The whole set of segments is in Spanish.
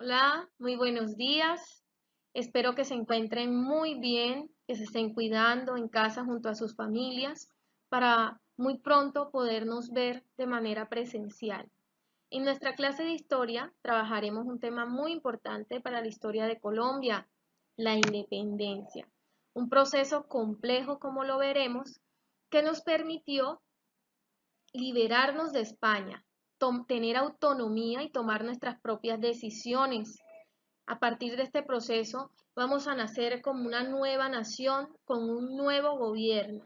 Hola, muy buenos días. Espero que se encuentren muy bien, que se estén cuidando en casa junto a sus familias para muy pronto podernos ver de manera presencial. En nuestra clase de historia trabajaremos un tema muy importante para la historia de Colombia, la independencia. Un proceso complejo, como lo veremos, que nos permitió liberarnos de España, tener autonomía y tomar nuestras propias decisiones. A partir de este proceso, vamos a nacer como una nueva nación con un nuevo gobierno.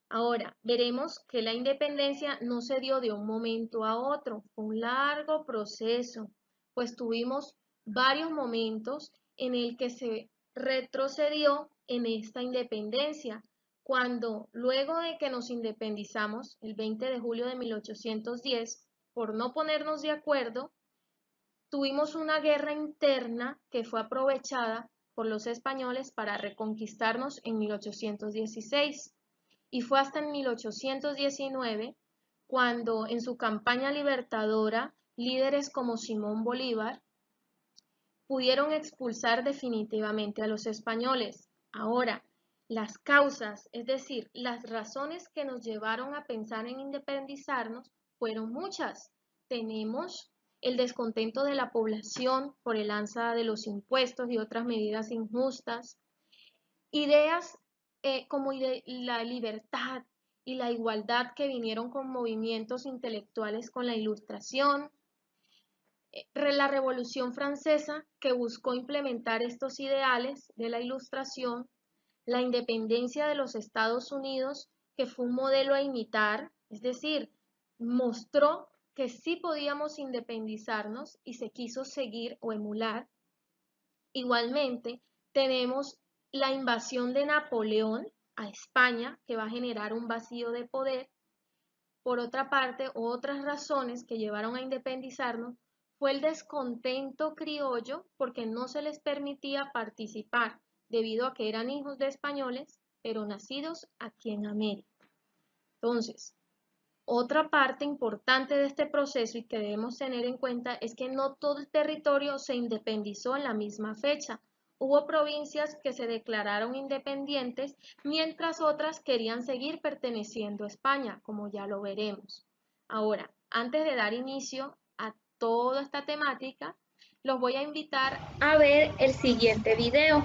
Ahora, veremos que la independencia no se dio de un momento a otro, fue un largo proceso, pues tuvimos varios momentos en el que se retrocedió en esta independencia, cuando luego de que nos independizamos el 20 de julio de 1810, por no ponernos de acuerdo, tuvimos una guerra interna que fue aprovechada por los españoles para reconquistarnos en 1816 y fue hasta en 1819 cuando en su campaña libertadora líderes como Simón Bolívar pudieron expulsar definitivamente a los españoles. Ahora, las causas, es decir, las razones que nos llevaron a pensar en independizarnos fueron muchas. Tenemos el descontento de la población por el alza de los impuestos y otras medidas injustas, ideas como la libertad y la igualdad que vinieron con movimientos intelectuales con la Ilustración, la Revolución Francesa que buscó implementar estos ideales de la Ilustración, la independencia de los Estados Unidos que fue un modelo a imitar, es decir, mostró que sí podíamos independizarnos y se quiso seguir o emular. Igualmente, tenemos la invasión de Napoleón a España, que va a generar un vacío de poder. Por otra parte, otras razones que llevaron a independizarnos fue el descontento criollo porque no se les permitía participar debido a que eran hijos de españoles, pero nacidos aquí en América. Entonces, otra parte importante de este proceso y que debemos tener en cuenta es que no todo el territorio se independizó en la misma fecha. Hubo provincias que se declararon independientes, mientras otras querían seguir perteneciendo a España, como ya lo veremos. Ahora, antes de dar inicio a toda esta temática, los voy a invitar a ver el siguiente video.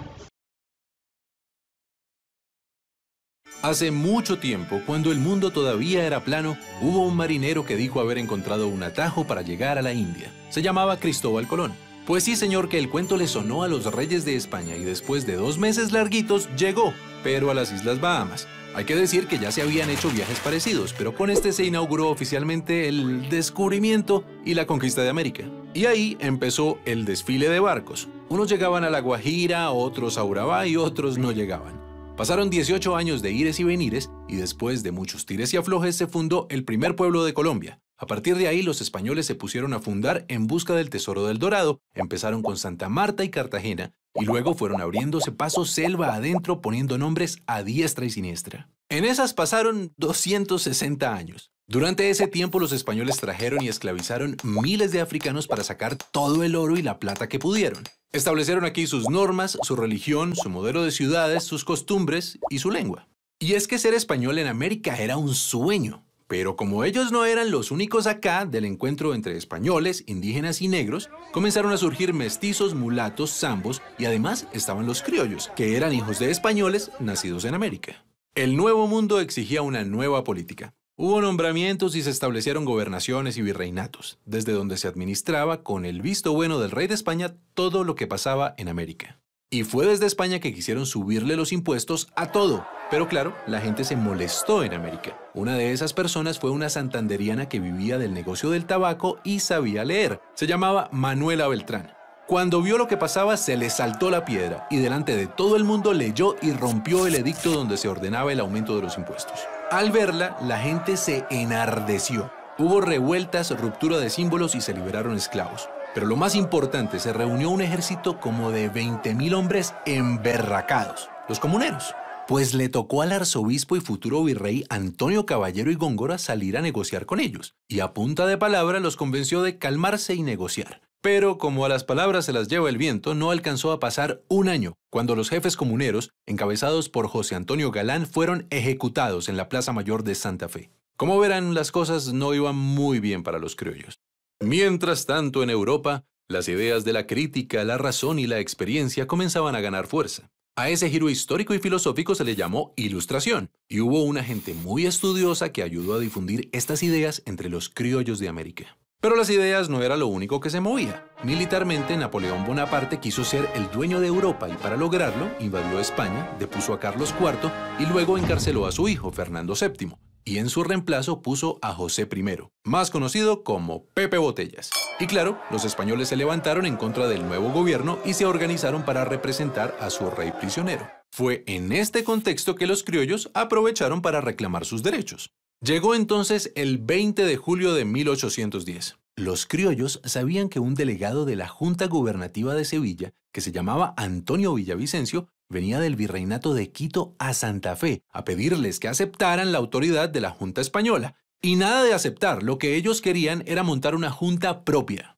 Hace mucho tiempo, cuando el mundo todavía era plano, hubo un marinero que dijo haber encontrado un atajo para llegar a la India. Se llamaba Cristóbal Colón. Pues sí, señor, que el cuento le sonó a los reyes de España y después de 2 meses larguitos llegó, pero a las Islas Bahamas. Hay que decir que ya se habían hecho viajes parecidos, pero con este se inauguró oficialmente el descubrimiento y la conquista de América. Y ahí empezó el desfile de barcos. Unos llegaban a La Guajira, otros a Urabá y otros no llegaban. Pasaron 18 años de ires y venires y después de muchos tires y aflojes se fundó el primer pueblo de Colombia. A partir de ahí los españoles se pusieron a fundar en busca del tesoro del Dorado, empezaron con Santa Marta y Cartagena y luego fueron abriéndose paso selva adentro poniendo nombres a diestra y siniestra. En esas pasaron 260 años. Durante ese tiempo los españoles trajeron y esclavizaron miles de africanos para sacar todo el oro y la plata que pudieron. Establecieron aquí sus normas, su religión, su modelo de ciudades, sus costumbres y su lengua. Y es que ser español en América era un sueño. Pero como ellos no eran los únicos acá del encuentro entre españoles, indígenas y negros, comenzaron a surgir mestizos, mulatos, zambos y además estaban los criollos, que eran hijos de españoles nacidos en América. El nuevo mundo exigía una nueva política. Hubo nombramientos y se establecieron gobernaciones y virreinatos, desde donde se administraba con el visto bueno del rey de España todo lo que pasaba en América. Y fue desde España que quisieron subirle los impuestos a todo. Pero claro, la gente se molestó en América. Una de esas personas fue una santanderiana que vivía del negocio del tabaco y sabía leer. Se llamaba Manuela Beltrán. Cuando vio lo que pasaba, se le saltó la piedra y delante de todo el mundo leyó y rompió el edicto donde se ordenaba el aumento de los impuestos. Al verla, la gente se enardeció. Hubo revueltas, ruptura de símbolos y se liberaron esclavos. Pero lo más importante, se reunió un ejército como de 20.000 hombres emberracados, los comuneros. Pues le tocó al arzobispo y futuro virrey Antonio Caballero y Góngora salir a negociar con ellos. Y a punta de palabra los convenció de calmarse y negociar. Pero como a las palabras se las lleva el viento, no alcanzó a pasar un año cuando los jefes comuneros, encabezados por José Antonio Galán, fueron ejecutados en la Plaza Mayor de Santa Fe. Como verán, las cosas no iban muy bien para los criollos. Mientras tanto, en Europa, las ideas de la crítica, la razón y la experiencia comenzaban a ganar fuerza. A ese giro histórico y filosófico se le llamó Ilustración, y hubo una gente muy estudiosa que ayudó a difundir estas ideas entre los criollos de América. Pero las ideas no era lo único que se movía. Militarmente, Napoleón Bonaparte quiso ser el dueño de Europa y para lograrlo invadió España, depuso a Carlos IV y luego encarceló a su hijo, Fernando VII, y en su reemplazo puso a José I, más conocido como Pepe Botellas. Y claro, los españoles se levantaron en contra del nuevo gobierno y se organizaron para representar a su rey prisionero. Fue en este contexto que los criollos aprovecharon para reclamar sus derechos. Llegó entonces el 20 de julio de 1810. Los criollos sabían que un delegado de la Junta Gubernativa de Sevilla, que se llamaba Antonio Villavicencio, venía del Virreinato de Quito a Santa Fe a pedirles que aceptaran la autoridad de la Junta Española. Y nada de aceptar, lo que ellos querían era montar una junta propia.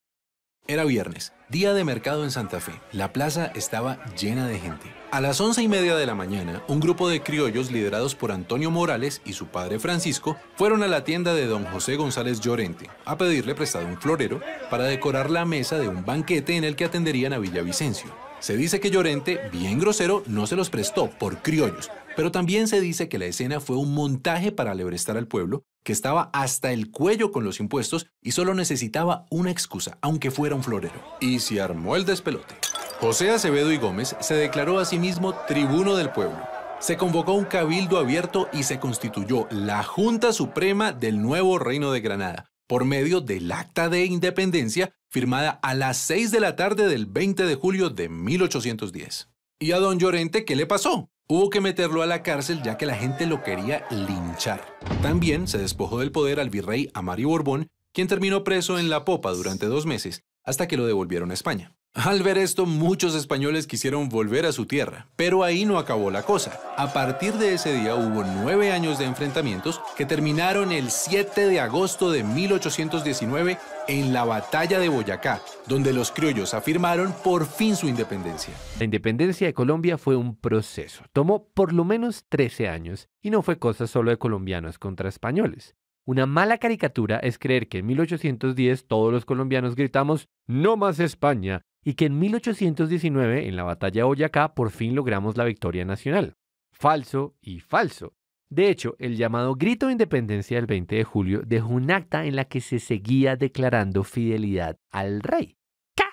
Era viernes, día de mercado en Santa Fe. La plaza estaba llena de gente. A las 11:30 de la mañana, un grupo de criollos liderados por Antonio Morales y su padre Francisco fueron a la tienda de don José González Llorente a pedirle prestado un florero para decorar la mesa de un banquete en el que atenderían a Villavicencio. Se dice que Llorente, bien grosero, no se los prestó por criollos, pero también se dice que la escena fue un montaje para alebrestar al pueblo, que estaba hasta el cuello con los impuestos y solo necesitaba una excusa, aunque fuera un florero. Y se armó el despelote. José Acevedo y Gómez se declaró a sí mismo tribuno del pueblo. Se convocó un cabildo abierto y se constituyó la Junta Suprema del nuevo Reino de Granada, por medio del Acta de Independencia firmada a las 6 de la tarde del 20 de julio de 1810. ¿Y a don Llorente qué le pasó? Hubo que meterlo a la cárcel ya que la gente lo quería linchar. También se despojó del poder al virrey Amario Borbón, quien terminó preso en la popa durante 2 meses, hasta que lo devolvieron a España. Al ver esto, muchos españoles quisieron volver a su tierra, pero ahí no acabó la cosa. A partir de ese día hubo 9 años de enfrentamientos que terminaron el 7 de agosto de 1819 en la Batalla de Boyacá, donde los criollos afirmaron por fin su independencia. La independencia de Colombia fue un proceso. Tomó por lo menos 13 años y no fue cosa solo de colombianos contra españoles. Una mala caricatura es creer que en 1810 todos los colombianos gritamos ¡No más España! Y que en 1819, en la batalla de Boyacá, por fin logramos la victoria nacional. Falso y falso. De hecho, el llamado Grito de Independencia del 20 de julio dejó un acta en la que se seguía declarando fidelidad al rey. ¿Qué?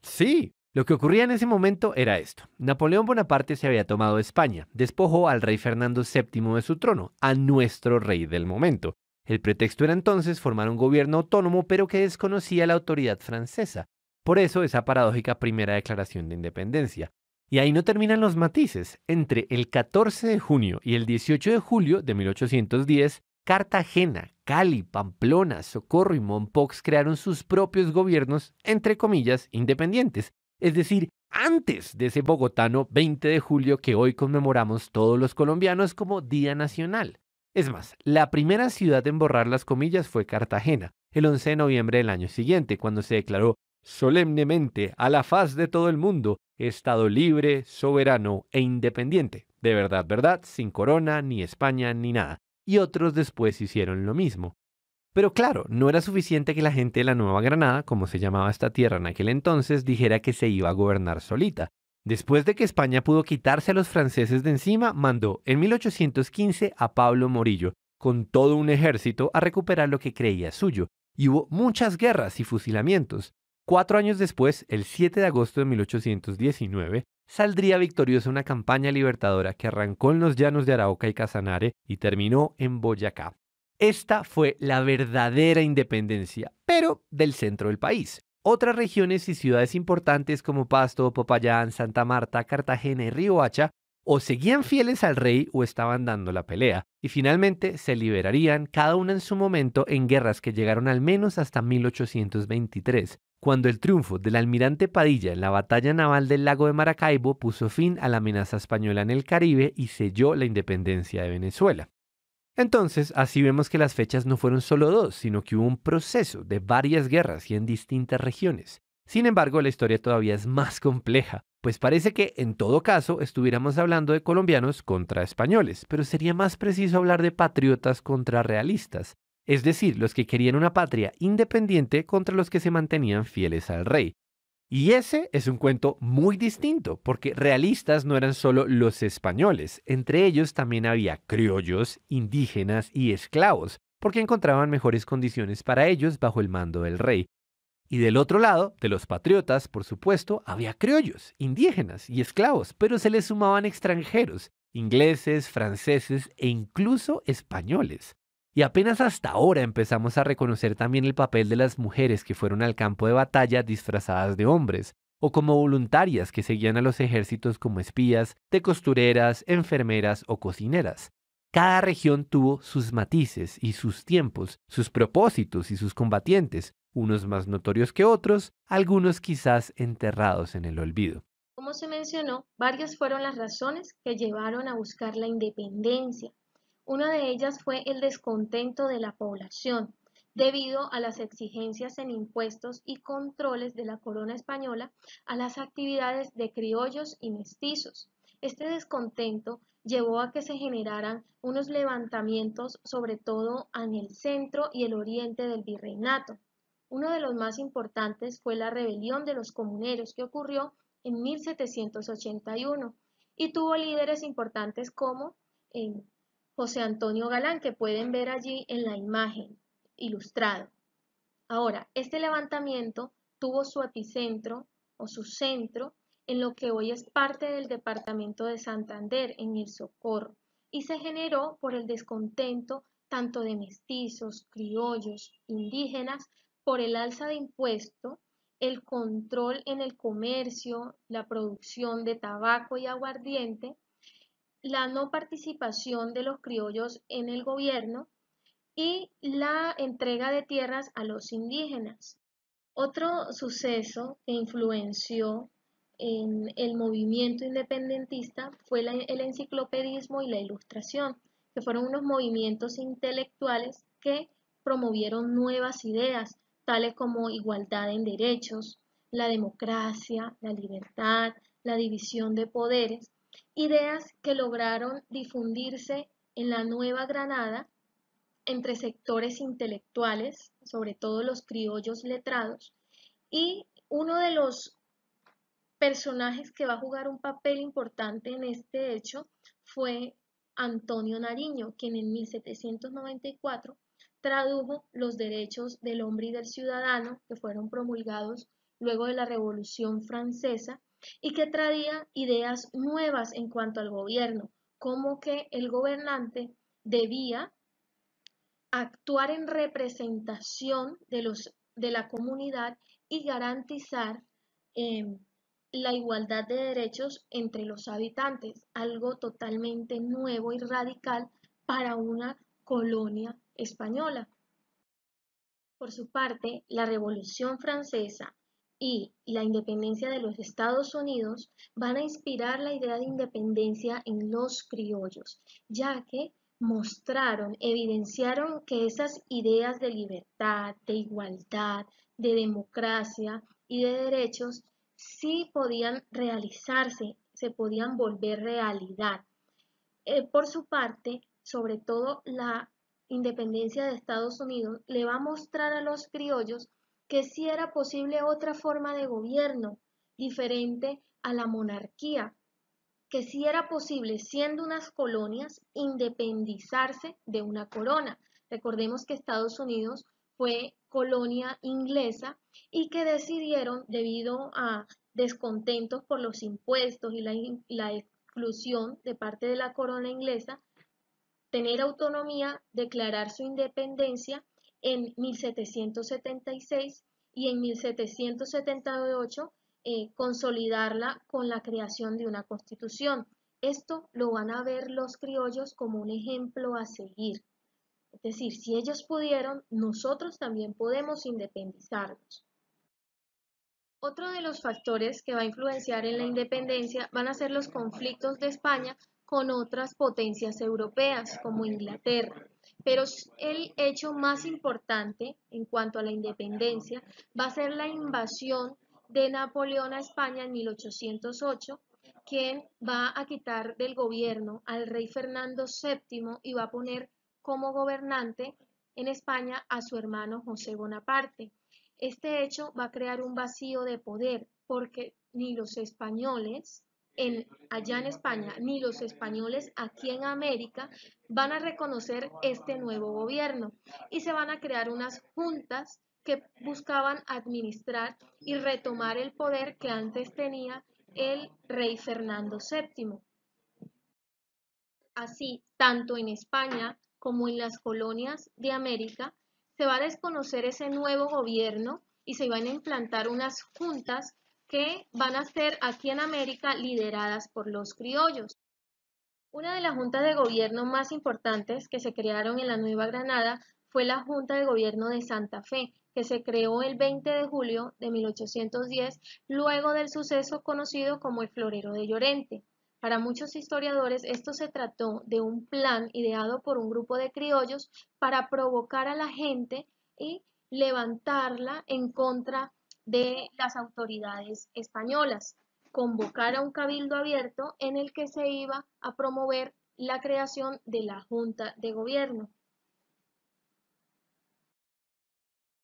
Sí. Lo que ocurría en ese momento era esto. Napoleón Bonaparte se había tomado España, despojó al rey Fernando VII de su trono, a nuestro rey del momento. El pretexto era entonces formar un gobierno autónomo, pero que desconocía la autoridad francesa. Por eso esa paradójica primera declaración de independencia. Y ahí no terminan los matices. Entre el 14 de junio y el 18 de julio de 1810, Cartagena, Cali, Pamplona, Socorro y Mompox crearon sus propios gobiernos, entre comillas, independientes. Es decir, antes de ese bogotano 20 de julio que hoy conmemoramos todos los colombianos como Día Nacional. Es más, la primera ciudad en borrar las comillas fue Cartagena, el 11 de noviembre del año siguiente, cuando se declaró solemnemente a la faz de todo el mundo, Estado libre, soberano e independiente. De verdad, verdad, sin corona, ni España, ni nada. Y otros después hicieron lo mismo. Pero claro, no era suficiente que la gente de la Nueva Granada, como se llamaba esta tierra en aquel entonces, dijera que se iba a gobernar solita. Después de que España pudo quitarse a los franceses de encima, mandó en 1815 a Pablo Morillo, con todo un ejército, a recuperar lo que creía suyo. Y hubo muchas guerras y fusilamientos. 4 años después, el 7 de agosto de 1819, saldría victoriosa una campaña libertadora que arrancó en los llanos de Arauca y Casanare y terminó en Boyacá. Esta fue la verdadera independencia, pero del centro del país. Otras regiones y ciudades importantes como Pasto, Popayán, Santa Marta, Cartagena y Riohacha o seguían fieles al rey o estaban dando la pelea, y finalmente se liberarían cada una en su momento en guerras que llegaron al menos hasta 1823. Cuando el triunfo del almirante Padilla en la batalla naval del lago de Maracaibo puso fin a la amenaza española en el Caribe y selló la independencia de Venezuela. Entonces, así vemos que las fechas no fueron solo 2, sino que hubo un proceso de varias guerras y en distintas regiones. Sin embargo, la historia todavía es más compleja, pues parece que en todo caso estuviéramos hablando de colombianos contra españoles, pero sería más preciso hablar de patriotas contra realistas, es decir, los que querían una patria independiente contra los que se mantenían fieles al rey. Y ese es un cuento muy distinto, porque realistas no eran solo los españoles, entre ellos también había criollos, indígenas y esclavos, porque encontraban mejores condiciones para ellos bajo el mando del rey. Y del otro lado, de los patriotas, por supuesto, había criollos, indígenas y esclavos, pero se les sumaban extranjeros, ingleses, franceses e incluso españoles. Y apenas hasta ahora empezamos a reconocer también el papel de las mujeres que fueron al campo de batalla disfrazadas de hombres, o como voluntarias que seguían a los ejércitos como espías, de costureras, enfermeras o cocineras. Cada región tuvo sus matices y sus tiempos, sus propósitos y sus combatientes, unos más notorios que otros, algunos quizás enterrados en el olvido. Como se mencionó, varias fueron las razones que llevaron a buscar la independencia. Una de ellas fue el descontento de la población, debido a las exigencias en impuestos y controles de la corona española a las actividades de criollos y mestizos. Este descontento llevó a que se generaran unos levantamientos, sobre todo en el centro y el oriente del virreinato. Uno de los más importantes fue la rebelión de los comuneros, que ocurrió en 1781 y tuvo líderes importantes como José Antonio Galán, que pueden ver allí en la imagen ilustrado. Ahora, este levantamiento tuvo su epicentro o su centro en lo que hoy es parte del departamento de Santander, en El Socorro, y se generó por el descontento tanto de mestizos, criollos, indígenas, por el alza de impuesto, el control en el comercio, la producción de tabaco y aguardiente, la no participación de los criollos en el gobierno y la entrega de tierras a los indígenas. Otro suceso que influenció en el movimiento independentista fue el enciclopedismo y la ilustración, que fueron unos movimientos intelectuales que promovieron nuevas ideas, tales como igualdad en derechos, la democracia, la libertad, la división de poderes, ideas que lograron difundirse en la Nueva Granada entre sectores intelectuales, sobre todo los criollos letrados, y uno de los personajes que va a jugar un papel importante en este hecho fue Antonio Nariño, quien en 1794 tradujo los derechos del hombre y del ciudadano, que fueron promulgados luego de la Revolución Francesa, y que traía ideas nuevas en cuanto al gobierno, como que el gobernante debía actuar en representación de la comunidad y garantizar eh, la igualdad de derechos entre los habitantes, algo totalmente nuevo y radical para una colonia española. Por su parte, la Revolución Francesa y la independencia de los Estados Unidos van a inspirar la idea de independencia en los criollos, ya que mostraron, evidenciaron que esas ideas de libertad, de igualdad, de democracia y de derechos sí podían realizarse, se podían volver realidad. Por su parte, sobre todo la independencia de Estados Unidos le va a mostrar a los criollos que sí era posible otra forma de gobierno diferente a la monarquía, que sí era posible, siendo unas colonias, independizarse de una corona. Recordemos que Estados Unidos fue colonia inglesa y que decidieron, debido a descontentos por los impuestos y la exclusión de parte de la corona inglesa, tener autonomía, declarar su independencia en 1776 y en 1778 consolidarla con la creación de una constitución. Esto lo van a ver los criollos como un ejemplo a seguir. Es decir, si ellos pudieron, nosotros también podemos independizarnos. Otro de los factores que va a influenciar en la independencia van a ser los conflictos de España con otras potencias europeas como Inglaterra. Pero el hecho más importante en cuanto a la independencia va a ser la invasión de Napoleón a España en 1808, quien va a quitar del gobierno al rey Fernando VII y va a poner como gobernante en España a su hermano José Bonaparte. Este hecho va a crear un vacío de poder porque ni los españoles allá en España ni los españoles aquí en América van a reconocer este nuevo gobierno y se van a crear unas juntas que buscaban administrar y retomar el poder que antes tenía el rey Fernando VII. Así, tanto en España como en las colonias de América, se va a desconocer ese nuevo gobierno y se van a implantar unas juntas que van a ser aquí en América lideradas por los criollos. Una de las juntas de gobierno más importantes que se crearon en la Nueva Granada fue la Junta de Gobierno de Santa Fe, que se creó el 20 de julio de 1810, luego del suceso conocido como el Florero de Llorente. Para muchos historiadores, esto se trató de un plan ideado por un grupo de criollos para provocar a la gente y levantarla en contra de las autoridades españolas, convocar a un cabildo abierto en el que se iba a promover la creación de la Junta de Gobierno.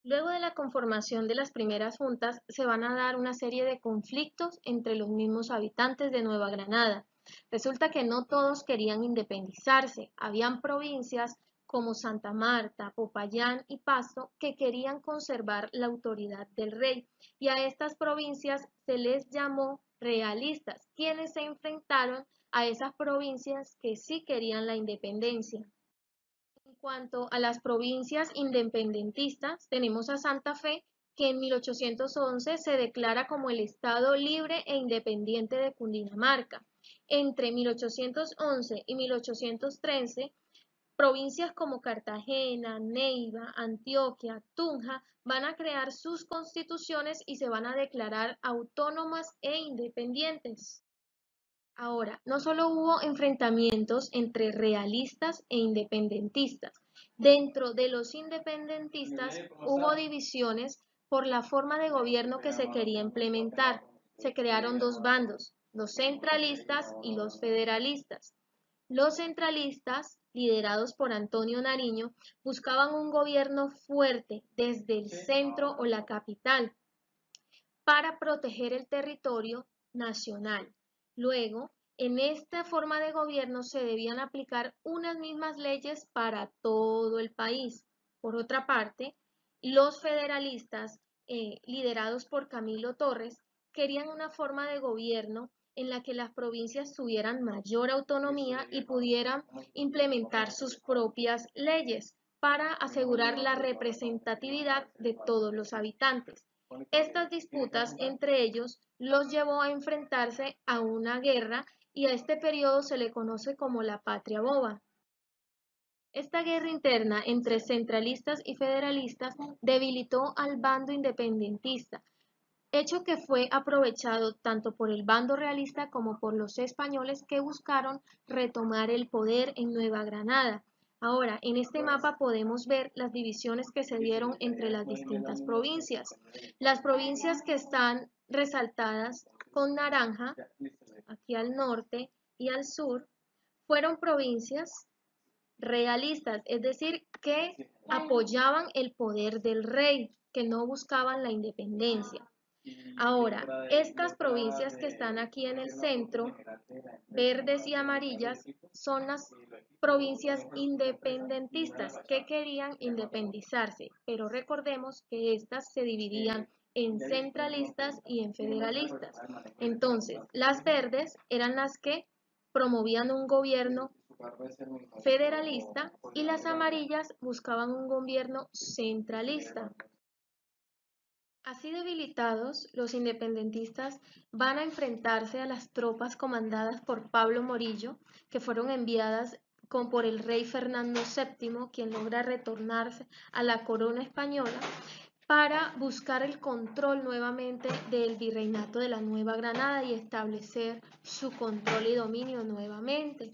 Luego de la conformación de las primeras juntas, se van a dar una serie de conflictos entre los mismos habitantes de Nueva Granada. Resulta que no todos querían independizarse. Habían provincias como Santa Marta, Popayán y Pasto que querían conservar la autoridad del rey, y a estas provincias se les llamó realistas, quienes se enfrentaron a esas provincias que sí querían la independencia. En cuanto a las provincias independentistas, tenemos a Santa Fe, que en 1811 se declara como el Estado libre e independiente de Cundinamarca. Entre 1811 y 1813, provincias como Cartagena, Neiva, Antioquia, Tunja van a crear sus constituciones y se van a declarar autónomas e independientes. Ahora, no solo hubo enfrentamientos entre realistas e independentistas. Dentro de los independentistas hubo divisiones por la forma de gobierno que se quería implementar. Se crearon dos bandos, los centralistas y los federalistas. Los centralistas, liderados por Antonio Nariño, buscaban un gobierno fuerte desde el centro o la capital para proteger el territorio nacional. Luego, en esta forma de gobierno se debían aplicar unas mismas leyes para todo el país. Por otra parte, los federalistas, liderados por Camilo Torres, querían una forma de gobierno en la que las provincias tuvieran mayor autonomía y pudieran implementar sus propias leyes para asegurar la representatividad de todos los habitantes. Estas disputas entre ellos los llevó a enfrentarse a una guerra y a este periodo se le conoce como la Patria Boba. Esta guerra interna entre centralistas y federalistas debilitó al bando independentista, hecho que fue aprovechado tanto por el bando realista como por los españoles que buscaron retomar el poder en Nueva Granada. Ahora, en este mapa podemos ver las divisiones que se dieron entre las distintas provincias. Las provincias que están resaltadas con naranja, aquí al norte y al sur, fueron provincias realistas, es decir, que apoyaban el poder del rey, que no buscaban la independencia. Ahora, estas provincias que están aquí en el centro, verdes y amarillas, son las provincias independentistas que querían independizarse, pero recordemos que estas se dividían en centralistas y en federalistas. Entonces, las verdes eran las que promovían un gobierno federalista y las amarillas buscaban un gobierno centralista. Así debilitados, los independentistas van a enfrentarse a las tropas comandadas por Pablo Morillo, que fueron enviadas por el rey Fernando VII, quien logra retornarse a la corona española para buscar el control nuevamente del virreinato de la Nueva Granada y establecer su control y dominio nuevamente.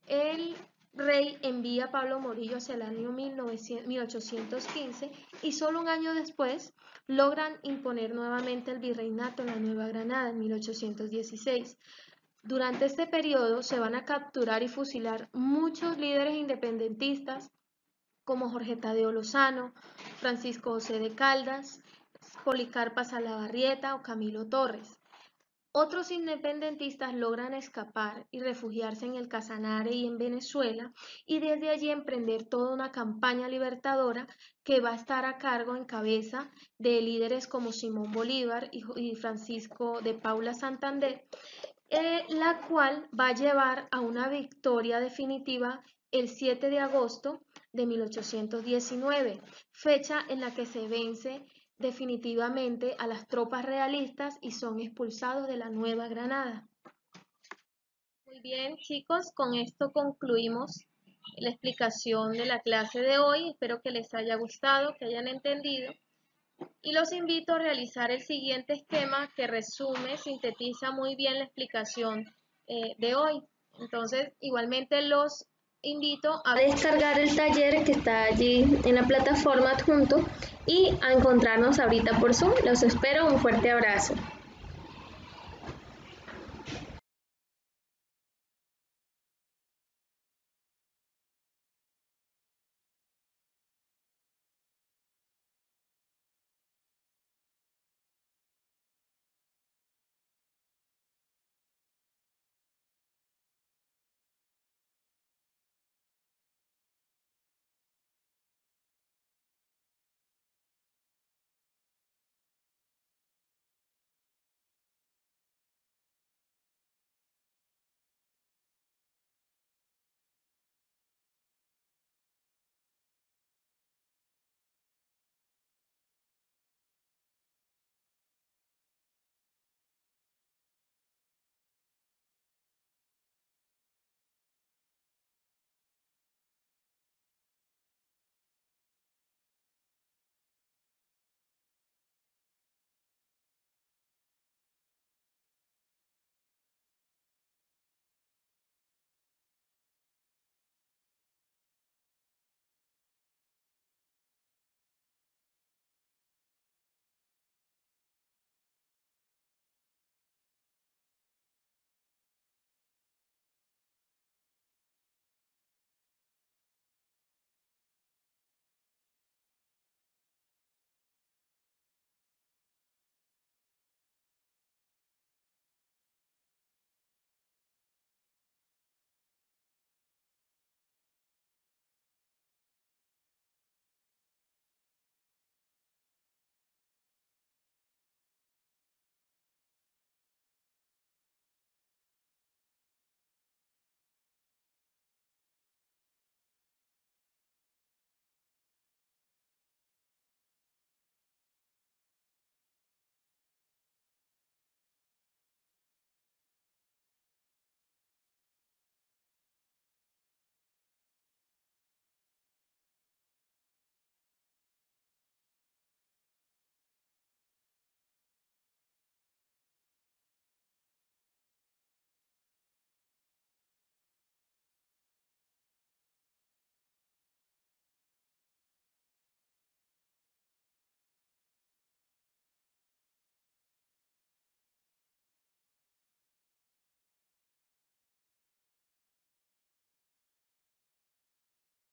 El rey envía a Pablo Morillo hacia el año 1815 y solo un año después logran imponer nuevamente el virreinato en la Nueva Granada en 1816. Durante este periodo se van a capturar y fusilar muchos líderes independentistas como Jorge Tadeo Lozano, Francisco José de Caldas, Policarpa Salabarrieta o Camilo Torres. Otros independentistas logran escapar y refugiarse en el Casanare y en Venezuela y desde allí emprender toda una campaña libertadora que va a estar a cargo en cabeza de líderes como Simón Bolívar y Francisco de Paula Santander, la cual va a llevar a una victoria definitiva el 7 de agosto de 1819, fecha en la que se vence definitivamente a las tropas realistas y son expulsados de la Nueva Granada. Muy bien, chicos, con esto concluimos la explicación de la clase de hoy. Espero que les haya gustado, que hayan entendido. Y los invito a realizar el siguiente esquema que resume, sintetiza muy bien la explicación de hoy. Entonces, igualmente los invito a descargar el taller que está allí en la plataforma adjunto y a encontrarnos ahorita por Zoom. Los espero, un fuerte abrazo.